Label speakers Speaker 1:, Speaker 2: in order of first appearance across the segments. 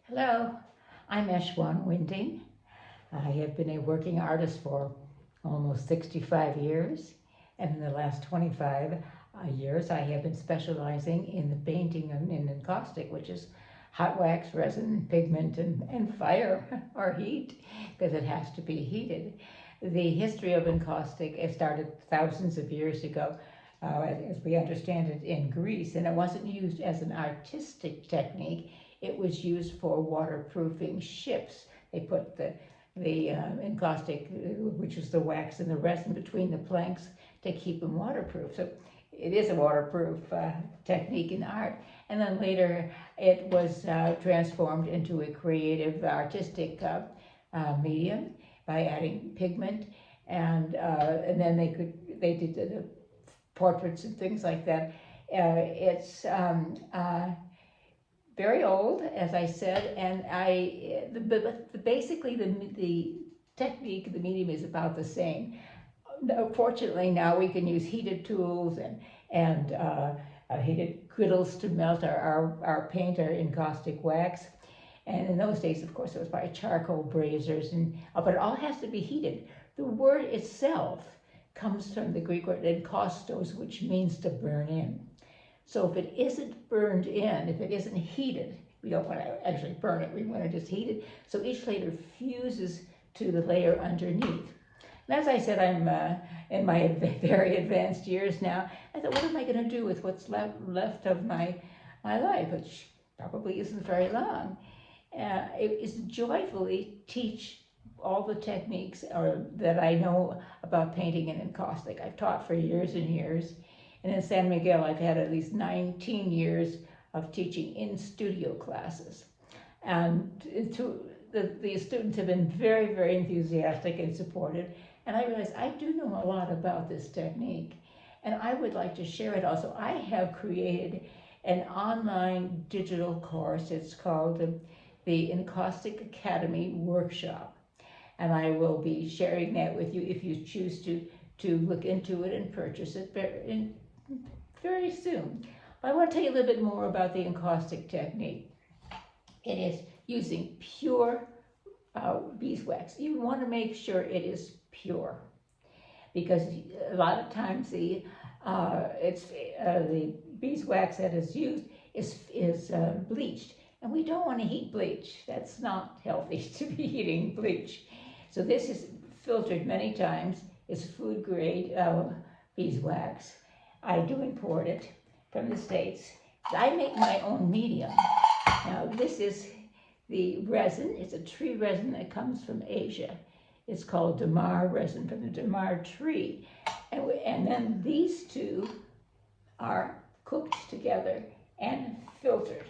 Speaker 1: Hello, I'm Eshwan Winding. I have been a working artist for almost 65 years, and in the last 25 years I have been specializing in the painting in encaustic, which is hot wax, resin, pigment, and fire or heat, because it has to be heated. The history of encaustic started thousands of years ago, as we understand it, in Greece, and it wasn't used as an artistic technique. It was used for waterproofing ships. They put the encaustic, which is the wax and the resin, between the planks to keep them waterproof. So it is a waterproof technique in art. And then later it was transformed into a creative artistic medium by adding pigment, and then they did the portraits and things like that. It's very old, as I said, and basically the technique, the medium is about the same. Fortunately, now we can use heated tools and heated griddles to melt our paint, our encaustic wax. And in those days, of course, it was by charcoal braziers, but it all has to be heated. The word itself comes from the Greek word enkaustos, which means to burn in. So if it isn't burned in, if it isn't heated, we don't want to actually burn it, we want to just heat it. So each layer fuses to the layer underneath. And as I said, I'm in my very advanced years now. I thought, what am I going to do with what's left of my life, which probably isn't very long? It is joyfully teach all the techniques that I know about painting in encaustic. I've taught for years and years. And in San Miguel, I've had at least 19 years of teaching in studio classes. And the students have been very, very enthusiastic and supportive. And I realized I do know a lot about this technique. And I would like to share it also. I have created an online digital course. It's called the Encaustic Academy Workshop. And I will be sharing that with you if you choose to look into it and purchase it very soon. But I want to tell you a little bit more about the encaustic technique. It is using pure beeswax. You want to make sure it is pure, because a lot of times the beeswax that is used is bleached, and we don't want to heat bleach. That's not healthy to be heating bleach. So this is filtered many times. It's food grade beeswax. I do import it from the States. I make my own medium. Now this is the resin. It's a tree resin that comes from Asia. It's called damar resin, from the damar tree. And then these two are cooked together and filtered.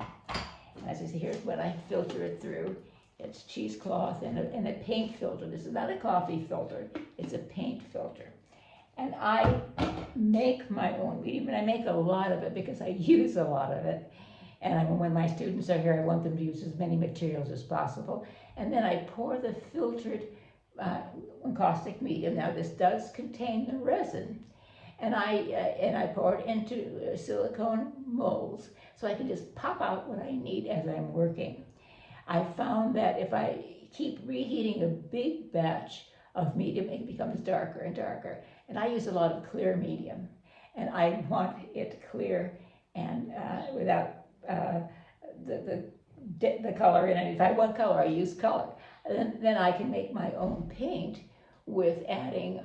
Speaker 1: As you see, here's what I filter it through. It's cheesecloth and a paint filter. This is not a coffee filter, it's a paint filter. And I make my own medium, and I make a lot of it because I use a lot of it. And when my students are here, I want them to use as many materials as possible. And then I pour the filtered encaustic medium. Now this does contain the resin. And I pour it into silicone molds so I can just pop out what I need as I'm working. I found that if I keep reheating a big batch of medium, it becomes darker and darker. And I use a lot of clear medium, and I want it clear and without the color in it. If I want color, I use color. And then I can make my own paint with adding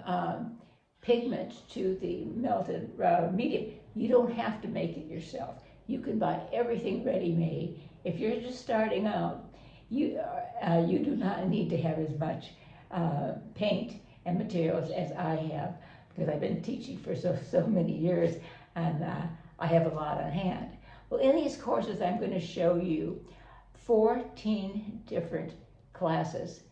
Speaker 1: pigment to the melted medium. You don't have to make it yourself. You can buy everything ready-made. If you're just starting out, you do not need to have as much paint and materials as I have, because I've been teaching for so many years, and I have a lot on hand. Well, in these courses, I'm going to show you 14 different classes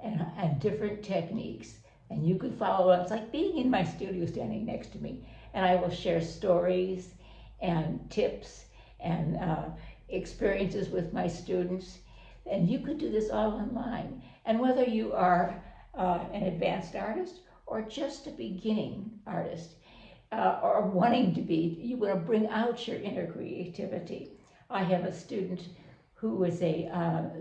Speaker 1: and different techniques, and you can follow on. It's like being in my studio standing next to me, and I will share stories and tips and experiences with my students. And you could do this all online. And whether you are an advanced artist or just a beginning artist, or wanting to be, you want to bring out your inner creativity. I have a student who was a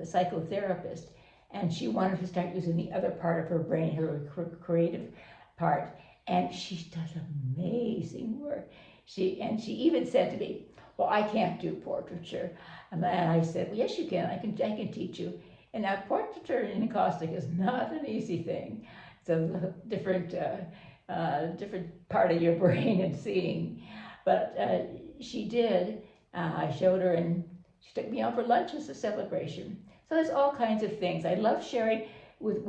Speaker 1: psychotherapist, and she wanted to start using the other part of her brain, her creative part, and she does amazing work. She even said to me, "Well, I can't do portraiture," and I said, "Well, yes, you can. I can teach you." And now, portraiture in encaustic is not an easy thing. It's a different part of your brain and seeing, but she did. I showed her, and she took me out for lunch as a celebration. So there's all kinds of things. I love sharing with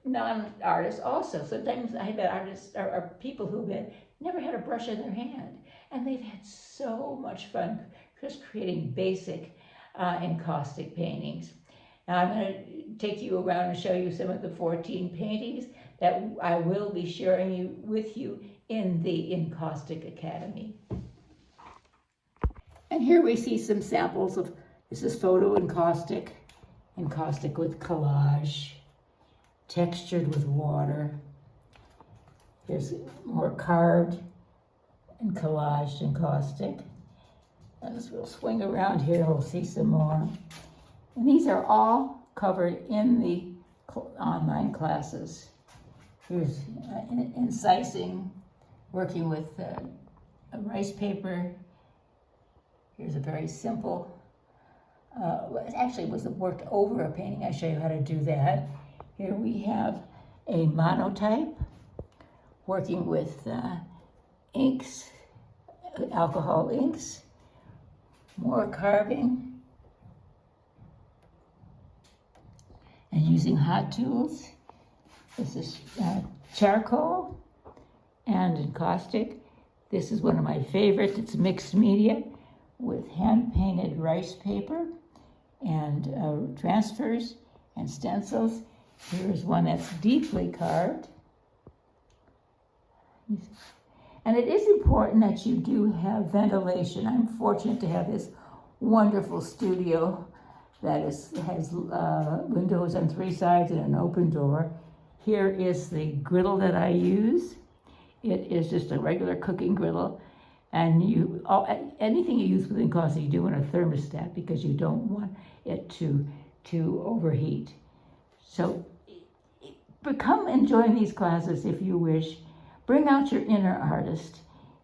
Speaker 1: non-artists also. Sometimes I have artists or people who have never had a brush in their hand, and they've had so much fun just creating basic encaustic paintings. Now I'm going to take you around and show you some of the 14 paintings that I will be sharing with you in the Encaustic Academy. And here we see some samples of, this is photo encaustic, encaustic with collage, textured with water. Here's more carved and collaged encaustic. And we'll swing around here and we'll see some more. And these are all covered in the online classes. Here's incising, working with a rice paper. Here's a very simple, actually it was worked over a painting. I'll show you how to do that. Here we have a monotype, working with inks, alcohol inks, more carving, and using hot tools. This is charcoal and encaustic. This is one of my favorites. It's mixed media with hand-painted rice paper and transfers and stencils. Here's one that's deeply carved. And it is important that you do have ventilation. I'm fortunate to have this wonderful studio that has windows on 3 sides and an open door. Here is the griddle that I use. It is just a regular cooking griddle. And anything you use with encaustic, you do in a thermostat because you don't want it to overheat. So come and join these classes if you wish. Bring out your inner artist.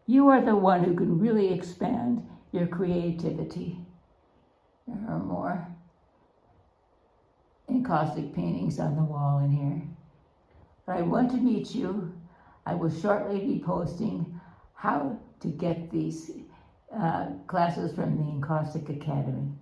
Speaker 1: You are the one who can really expand your creativity. There are more encaustic paintings on the wall in here. But I want to meet you. I will shortly be posting how to get these classes from the Encaustic Academy.